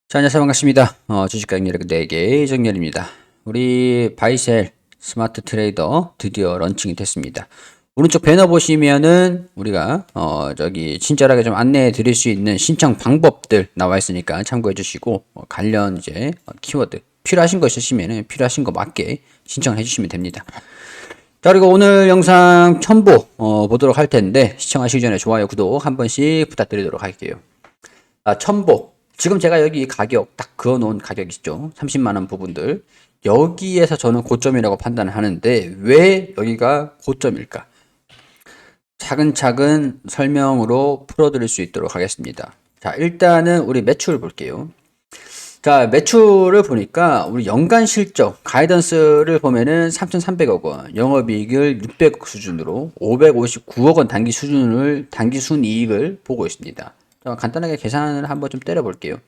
자, 안녕하세요. 반갑습니다. 주식가격 여러분 4개 정렬입니다. 우리 바이셀 스마트 트레이더 드디어 런칭이 됐습니다. 오른쪽 배너 보시면은 우리가 저기 친절하게 좀 안내해 드릴 수 있는 신청 방법들 나와 있으니까 참고해 주시고 관련 이제 키워드 필요하신 거 있으시면은 필요하신 거 맞게 신청해 주시면 됩니다. 자, 그리고 오늘 영상 첨부 보도록 할 텐데 시청하시기 전에 좋아요, 구독 한 번씩 부탁드리도록 할게요. 첨보. 지금 제가 여기 가격 딱 그어 놓은 가격 있죠. 30만원 부분들. 여기에서 저는 고점이라고 판단을 하는데 왜 여기가 고점일까? 차근차근 설명으로 풀어드릴 수 있도록 하겠습니다. 자, 일단은 우리 매출 볼게요. 자, 매출을 보니까 우리 연간 실적 가이던스를 보면은 3,300억 원, 영업이익을 600억 수준으로 559억 원 단기 순이익을 보고 있습니다. 간단하게 계산을 한번 좀 때려볼게요.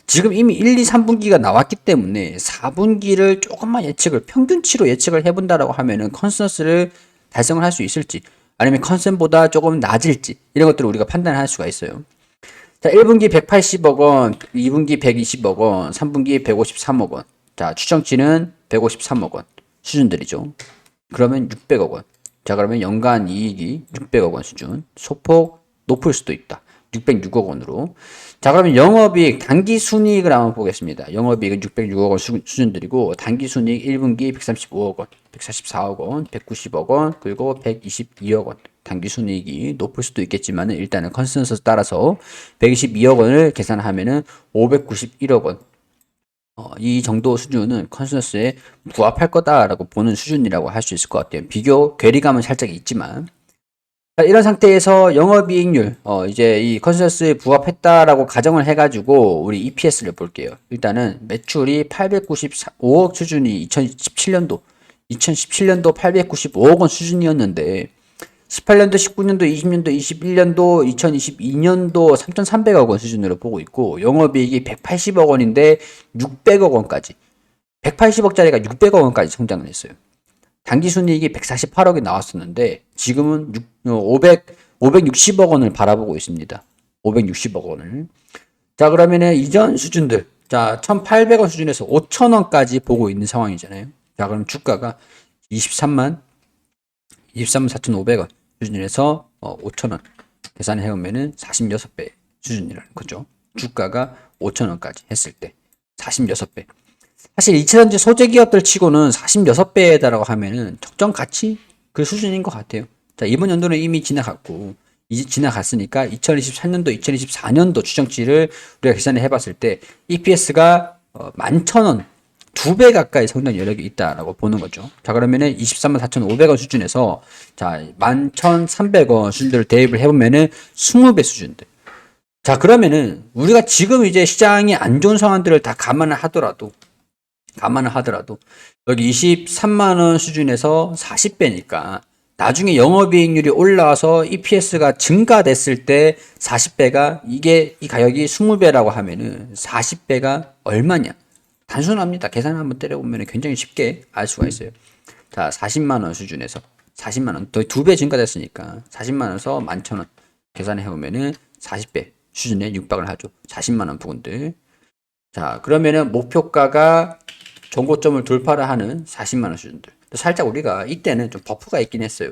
지금 이미 1, 2, 3분기가 나왔기 때문에 4분기를 조금만 평균치로 예측을 해본다라고 하면은 컨센서스를 달성을 할 수 있을지, 아니면 컨센보다 조금 낮을지, 이런 것들을 우리가 판단을 할 수가 있어요. 자, 1분기 180억 원, 2분기 120억 원, 3분기 153억 원. 자, 추정치는 153억 원 수준들이죠. 그러면 600억 원. 자, 그러면 연간 이익이 600억 원 수준. 소폭 높을 수도 있다. 606억 원으로. 자, 그러면 영업이익, 단기 순이익을 한번 보겠습니다. 영업이익은 606억 원 수준들이고, 단기 순이익 1분기 135억 원, 144억 원, 190억 원, 그리고 122억 원. 단기 순이익이 높을 수도 있겠지만 일단은 컨센서스 따라서 122억 원을 계산하면은 591억 원. 이 정도 수준은 컨센서스에 부합할 거다라고 보는 수준이라고 할 수 있을 것 같아요. 비교 괴리감은 살짝 있지만. 이런 상태에서 영업이익률, 이제 이 컨센서스에 부합했다라고 가정을 해가지고 우리 EPS를 볼게요. 일단은 매출이 895억 수준이 2017년도 895억 원 수준이었는데 18년도, 19년도, 20년도, 21년도, 2022년도 3,300억 원 수준으로 보고 있고 영업이익이 180억 원인데 600억 원까지 180억짜리가 600억 원까지 성장을 했어요. 당기순이익이 148억이 나왔었는데 지금은 560억 원을 바라보고 있습니다. 560억 원을. 자, 그러면은 이전 수준들, 자, 1,800원 수준에서 5,000원까지 보고 있는 상황이잖아요. 자, 그럼 주가가 23만 4,500원 수준에서 5,000원 계산해 보면은 46배 수준이라는 거죠. 주가가 5,000원까지 했을 때 46배. 사실 2차전지 소재 기업들 치고는 46배다라고 하면은 적정 가치 그 수준인 것 같아요. 자, 이번 연도는 이미 지나갔고, 이제 지나갔으니까 2023년도, 2024년도 추정치를 우리가 계산을 해봤을 때 EPS가 11,000원, 2배 가까이 성장 여력이 있다라고 보는 거죠. 자, 그러면은 23만 4,500원 수준에서 자, 11,300원 수준들을 대입을 해보면은 20배 수준들. 자, 그러면은 우리가 지금 이제 시장이 안 좋은 상황들을 다 감안을 하더라도 여기 23만 원 수준에서 40배니까 나중에 영업이익률이 올라와서 EPS가 증가됐을 때 40배가 이게 이 가격이 20배라고 하면은 40배가 얼마냐? 단순합니다. 계산 한번 때려보면 굉장히 쉽게 알 수가 있어요. 자, 40만 원 수준에서 40만 원, 더 2배 증가됐으니까 40만 원에서 11,000원 계산해 보면은 40배 수준에 육박을 하죠. 40만 원 부분들. 자, 그러면은 목표가가 정고점을 돌파를 하는 40만 원 수준들. 살짝 우리가 이때는 좀 버프가 있긴 했어요.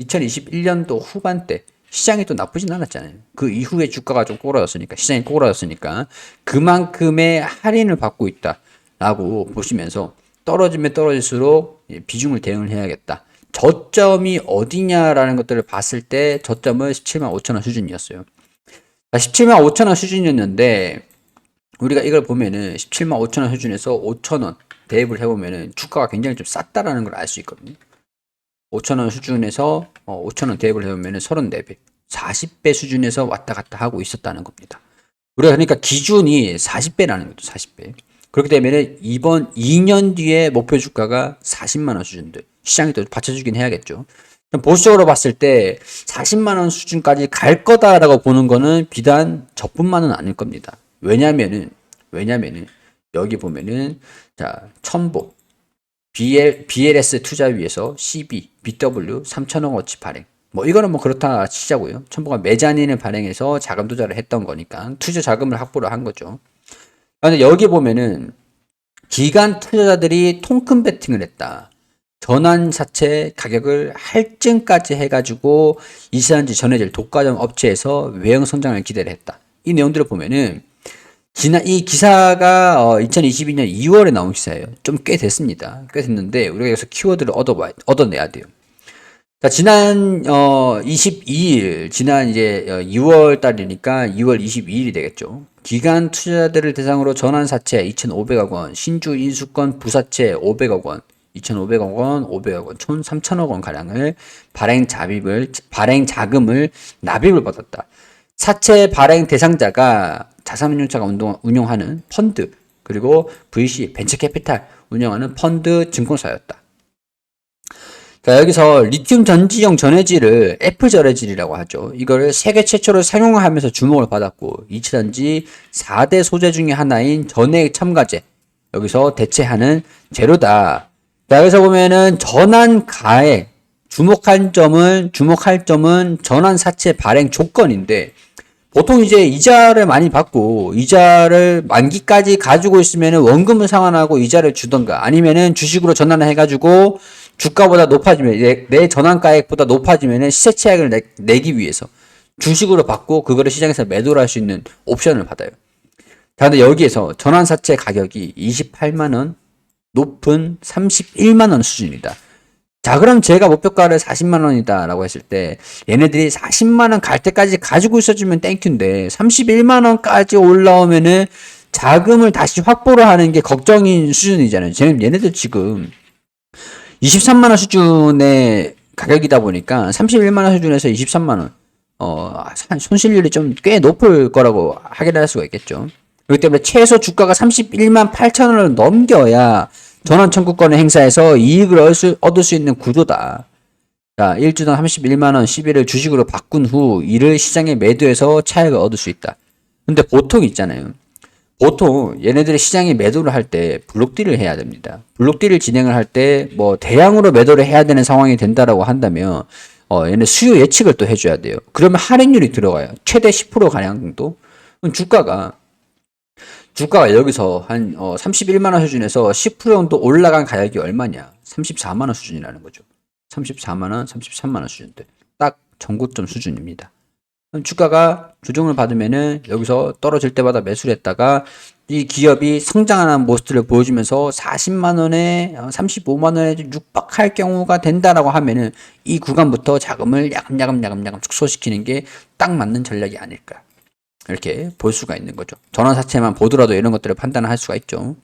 2021년도 후반 때 시장이 또 나쁘진 않았잖아요. 그 이후에 주가가 좀 꼬라졌으니까, 시장이 꼬라졌으니까 그만큼의 할인을 받고 있다라고 보시면서 떨어지면 떨어질수록 비중을 대응을 해야겠다. 저점이 어디냐라는 것들을 봤을 때 저점은 17만 5천 원 수준이었어요. 17만 5천 원 수준이었는데 우리가 이걸 보면은 17만 5천 원 수준에서 5천 원 대입을 해보면은 주가가 굉장히 좀 쌌다라는 걸 알 수 있거든요. 5천 원 수준에서 5천 원 대입을 해보면은 34배, 40배 수준에서 왔다 갔다 하고 있었다는 겁니다. 우리가 그러니까 기준이 40배라는 거죠, 40배. 그렇기 때문에 이번 2년 뒤에 목표 주가가 40만 원 수준들. 시장이 또 받쳐주긴 해야겠죠. 보수적으로 봤을 때 40만 원 수준까지 갈 거다라고 보는 거는 비단 저뿐만은 아닐 겁니다. 왜냐면은 여기 보면은 자, 첨보 BLS 투자위에서 CB, BW 3천억 원치 발행. 뭐 이거는 뭐 그렇다 치자고요. 첨보가 메자닌을 발행해서 자금 투자를 했던 거니까 투자 자금을 확보를 한 거죠. 근데 여기 보면은 기관 투자자들이 통큰 베팅을 했다. 전환사채 가격을 할증까지 해가지고 이시단지 전해질 독과점 업체에서 외형 성장을 기대를 했다. 이 내용들을 보면은 이 기사가 2022년 2월에 나온 기사예요. 좀 꽤 됐습니다. 꽤 됐는데 우리가 여기서 키워드를 얻어내야 돼요. 자, 지난 22일 지난 이제 2월 달이니까 2월 22일이 되겠죠. 기관 투자자들을 대상으로 전환사채 2,500억 원, 신주 인수권 부사채 500억 원, 2,500억 원, 500억 원, 총 3천억 원 가량을 발행 자금을 납입을 받았다. 사채 발행 대상자가 자산운용사가 운용하는 펀드, 그리고 VC 벤처캐피탈 운영하는 펀드 증권사였다. 자, 여기서 리튬 전지용 전해질을 애플 전해질이라고 하죠. 이거를 세계 최초로 상용화하면서 주목을 받았고, 이치전지 4대 소재 중에 하나인 전해 첨가제, 여기서 대체하는 재료다. 자, 여기서 보면은 전환 가액, 주목할 점은 전환 사채 발행 조건인데, 보통 이제 이자를 많이 받고 이자를 만기까지 가지고 있으면은 원금을 상환하고 이자를 주던가, 아니면은 주식으로 전환을 해가지고 주가보다 높아지면 내 전환가액보다 높아지면은 시세 차익을 내기 위해서 주식으로 받고 그거를 시장에서 매도를 할 수 있는 옵션을 받아요. 자, 근데 여기에서 전환사채 가격이 28만 원, 높은 31만 원 수준이다. 자, 그럼 제가 목표가를 40만 원이다 라고 했을 때 얘네들이 40만 원 갈 때까지 가지고 있어주면 땡큐인데 31만 원까지 올라오면은 자금을 다시 확보를 하는 게 걱정인 수준이잖아요. 얘네들 지금 23만 원 수준의 가격이다 보니까 31만 원 수준에서 23만 원 손실률이 좀 꽤 높을 거라고 확인할 수가 있겠죠. 그렇기 때문에 최소 주가가 31만 8천 원을 넘겨야 전환 청구권을 행사해서 이익을 얻을 수 있는 구조다. 자, 1주당 31만 원 10일을 주식으로 바꾼 후 이를 시장에 매도해서 차익을 얻을 수 있다. 근데 보통 있잖아요. 보통 얘네들이 시장에 매도를 할 때 블록딜을 해야 됩니다. 블록딜을 진행을 할 때 뭐 대량으로 매도를 해야 되는 상황이 된다라고 한다면 얘네 수요 예측을 또 해줘야 돼요. 그러면 할인율이 들어가요. 최대 10% 가량 정도. 그럼 주가가 여기서 한 31만 원 수준에서 10% 정도 올라간 가격이 얼마냐? 34만 원 수준이라는 거죠. 34만 원, 33만 원 수준들. 딱 전고점 수준입니다. 그럼 주가가 조정을 받으면은 여기서 떨어질 때마다 매수를 했다가 이 기업이 성장하는 모습들을 보여주면서 40만 원에 35만 원에 육박할 경우가 된다라고 하면은 이 구간부터 자금을 야금야금 축소시키는 게 딱 맞는 전략이 아닐까. 이렇게 볼 수가 있는 거죠. 전환사채만 보더라도 이런 것들을 판단을 할 수가 있죠.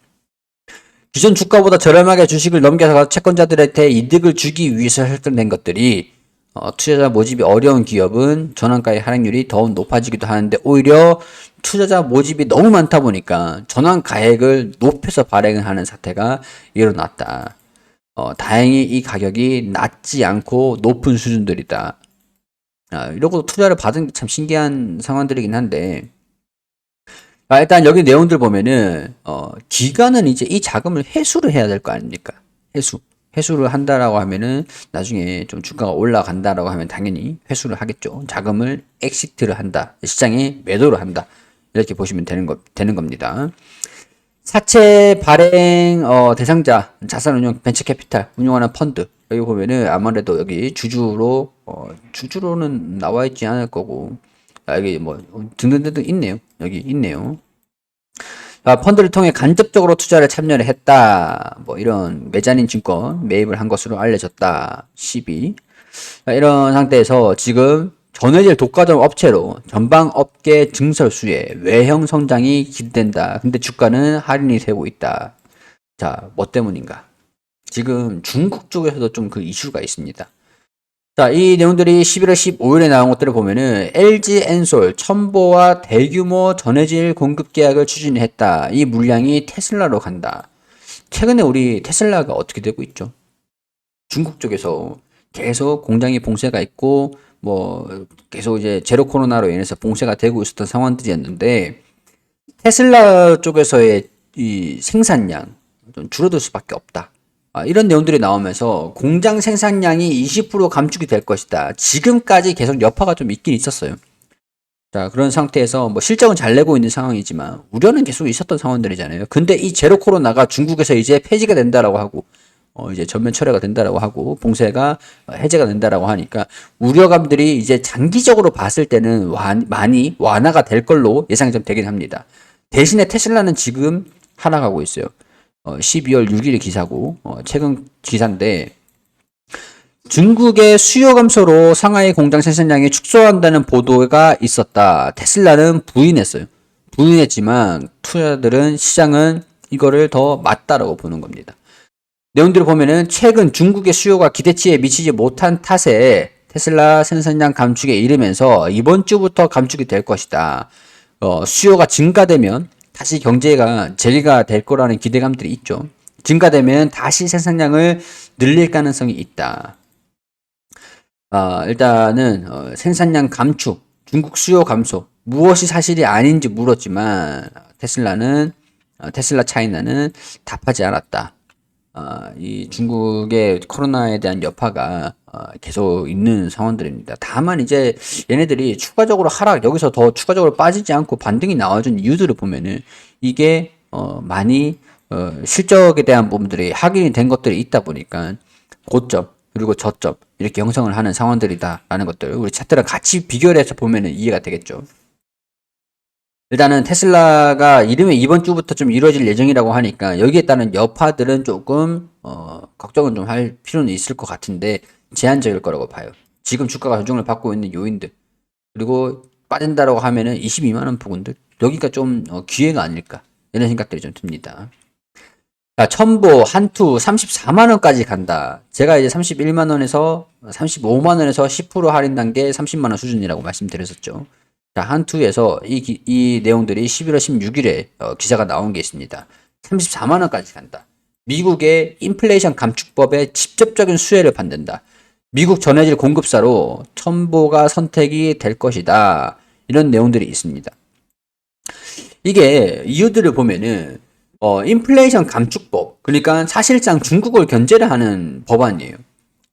기존 주가보다 저렴하게 주식을 넘겨서 채권자들한테 이득을 주기 위해서 설정된 것들이 투자자 모집이 어려운 기업은 전환가의 할인율이 더 높아지기도 하는데, 오히려 투자자 모집이 너무 많다 보니까 전환 가액을 높여서 발행을 하는 사태가 일어났다. 다행히 이 가격이 낮지 않고 높은 수준들이다. 이러고 투자를 받은 게 참 신기한 상황들이긴 한데, 일단 여기 내용들 보면은 기관은 이제 이 자금을 회수를 해야 될 거 아닙니까? 회수를 한다라고 하면은 나중에 좀 주가가 올라간다라고 하면 당연히 회수를 하겠죠. 자금을 엑시트를 한다, 시장에 매도를 한다, 이렇게 보시면 되는 겁니다. 사채 발행 대상자 자산운용 벤처캐피탈 운용하는 펀드, 여기 보면은 아무래도 여기 주주로는 나와 있지 않을 거고, 여기 뭐 등등등등 있네요. 여기 있네요. 펀드를 통해 간접적으로 투자를 참여를 했다. 뭐 이런 메자닌 증권 매입을 한 것으로 알려졌다. 12. 이런 상태에서 지금 전해질 독과점 업체로 전방 업계 증설수에 외형 성장이 기대된다. 근데 주가는 할인이 되고 있다. 자, 뭐 때문인가? 지금 중국 쪽에서도 좀 그 이슈가 있습니다. 자, 이 내용들이 11월 15일에 나온 것들을 보면은 LG 엔솔 첨보와 대규모 전해질 공급 계약을 추진했다. 이 물량이 테슬라로 간다. 최근에 우리 테슬라가 어떻게 되고 있죠? 중국 쪽에서 계속 공장이 봉쇄가 있고 뭐 계속 이제 제로 코로나로 인해서 봉쇄가 되고 있었던 상황들이었는데, 테슬라 쪽에서의 이 생산량 좀 줄어들 수밖에 없다. 이런 내용들이 나오면서 공장 생산량이 20% 감축이 될 것이다. 지금까지 계속 여파가 좀 있긴 있었어요. 자, 그런 상태에서 뭐 실적은 잘 내고 있는 상황이지만 우려는 계속 있었던 상황들이잖아요. 근데 이 제로 코로나가 중국에서 이제 폐지가 된다라고 하고 이제 전면 철회가 된다라고 하고 봉쇄가 해제가 된다라고 하니까 우려감들이 이제 장기적으로 봤을 때는 많이 완화가 될 걸로 예상이 좀 되긴 합니다. 대신에 테슬라는 지금 하락하고 있어요. 12월 6일 기사고 최근 기사인데 중국의 수요 감소로 상하이 공장 생산량이 축소한다는 보도가 있었다. 테슬라는 부인했어요. 부인했지만 투자자들은 시장은 이거를 더 맞다라고 보는 겁니다. 내용들을 보면은 최근 중국의 수요가 기대치에 미치지 못한 탓에 테슬라 생산량 감축에 이르면서 이번 주부터 감축이 될 것이다. 수요가 증가되면 다시 경제가 재개가 될 거라는 기대감들이 있죠. 증가되면 다시 생산량을 늘릴 가능성이 있다. 일단은 생산량 감축, 중국 수요 감소 무엇이 사실이 아닌지 물었지만 테슬라 차이나는 답하지 않았다. 이 중국의 코로나에 대한 여파가 계속 있는 상황들입니다. 다만 이제 얘네들이 추가적으로 여기서 더 추가적으로 빠지지 않고 반등이 나와준 이유들을 보면은 이게 많이 실적에 대한 부분들이 확인이 된 것들이 있다 보니까 고점 그리고 저점 이렇게 형성을 하는 상황들이다라는 것들 우리 차트랑 같이 비교를 해서 보면은 이해가 되겠죠. 일단은 테슬라가 이번 주부터 좀 이루어질 예정이라고 하니까 여기에 따른 여파들은 조금 걱정은 좀 할 필요는 있을 것 같은데 제한적일 거라고 봐요. 지금 주가가 조정을 받고 있는 요인들 그리고 빠진다라고 하면은 22만 원 부근들 여기가 좀 기회가 아닐까 이런 생각들이 좀 듭니다. 자, 첨보 한투 34만 원까지 간다. 제가 이제 31만 원에서 35만 원에서 10% 할인 단계 30만 원 수준이라고 말씀드렸었죠. 자, 한투에서 이 내용들이 11월 16일에 기사가 나온 게 있습니다. 34만 원까지 간다. 미국의 인플레이션 감축법에 직접적인 수혜를 받는다. 미국 전해질 공급사로 첨보가 선택이 될 것이다. 이런 내용들이 있습니다. 이게 이유들을 보면은 인플레이션 감축법 그러니까 사실상 중국을 견제를 하는 법안이에요.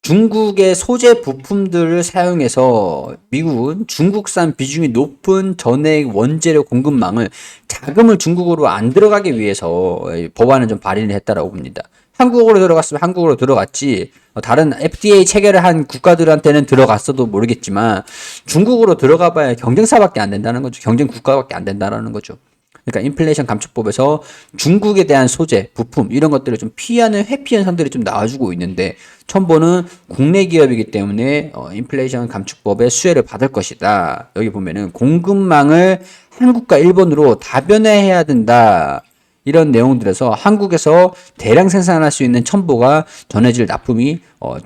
중국의 소재 부품들을 사용해서 미국은 중국산 비중이 높은 전해액 원재료 공급망을 자금을 중국으로 안 들어가기 위해서 법안을 좀 발의를 했다라고 봅니다. 한국으로 들어갔으면 한국으로 들어갔지 다른 FDA 체결을 한 국가들한테는 들어갔어도 모르겠지만 중국으로 들어가 봐야 경쟁사밖에 안 된다는 거죠. 경쟁 국가밖에 안 된다는 거죠. 그러니까 인플레이션 감축법에서 중국에 대한 소재, 부품 이런 것들을 좀 피하는 회피 현상들이 좀 나와주고 있는데 첨보는 국내 기업이기 때문에 인플레이션 감축법의 수혜를 받을 것이다. 여기 보면은 공급망을 한국과 일본으로 다변화해야 된다. 이런 내용들에서 한국에서 대량 생산할 수 있는 첨보가 전해질 납품이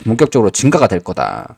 본격적으로 증가가 될 거다.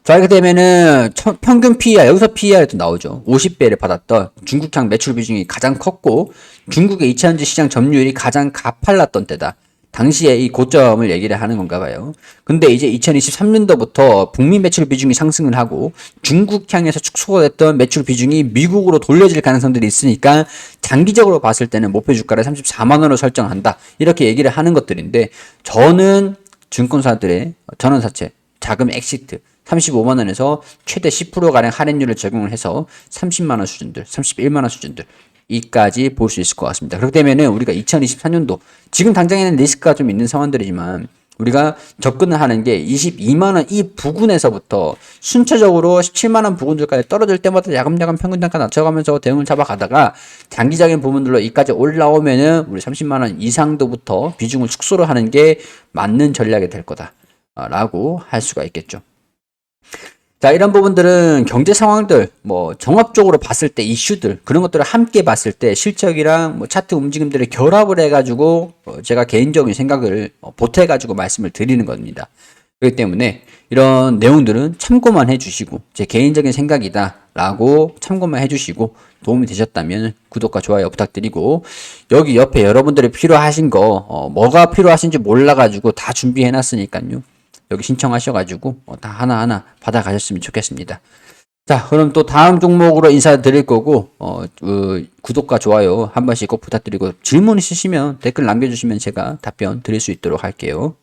자, 이렇게 되면은 평균 PER, 여기서 PER도 나오죠. 50배를 받았던 중국향 매출 비중이 가장 컸고 중국의 2차전지 시장 점유율이 가장 가팔랐던 때다. 당시에 이 고점을 얘기를 하는 건가 봐요. 근데 이제 2023년도부터 북미 매출 비중이 상승을 하고 중국향에서 축소가 됐던 매출 비중이 미국으로 돌려질 가능성들이 있으니까 장기적으로 봤을 때는 목표 주가를 34만 원으로 설정한다. 이렇게 얘기를 하는 것들인데 저는 증권사들의 전환사채, 자금 엑시트 35만 원에서 최대 10%가량 할인율을 적용을 해서 30만 원 수준들, 31만 원 수준들 이까지 볼 수 있을 것 같습니다. 그렇게 되면은 우리가 2024년도 지금 당장에는 리스크가 좀 있는 상황들이지만 우리가 접근을 하는 게 22만 원 이 부근에서부터 순차적으로 17만 원 부근들까지 떨어질 때마다 야금야금 평균 단가 낮춰가면서 대응을 잡아가다가 장기적인 부분들로 이까지 올라오면은 우리 30만 원 이상도부터 비중을 축소를 하는 게 맞는 전략이 될 거다라고 할 수가 있겠죠. 자, 이런 부분들은 경제 상황들, 종합적으로 봤을 때 이슈들, 그런 것들을 함께 봤을 때 실적이랑 차트 움직임들을 결합을 해가지고, 제가 개인적인 생각을 보태가지고 말씀을 드리는 겁니다. 그렇기 때문에 이런 내용들은 참고만 해주시고, 제 개인적인 생각이다 라고 참고만 해주시고, 도움이 되셨다면 구독과 좋아요 부탁드리고, 여기 옆에 여러분들이 필요하신 뭐가 필요하신지 몰라가지고 다 준비해놨으니까요. 여기 신청하셔가지고 다 하나하나 받아가셨으면 좋겠습니다. 자, 그럼 또 다음 종목으로 인사드릴 거고 구독과 좋아요 한 번씩 꼭 부탁드리고 질문 있으시면 댓글 남겨주시면 제가 답변 드릴 수 있도록 할게요.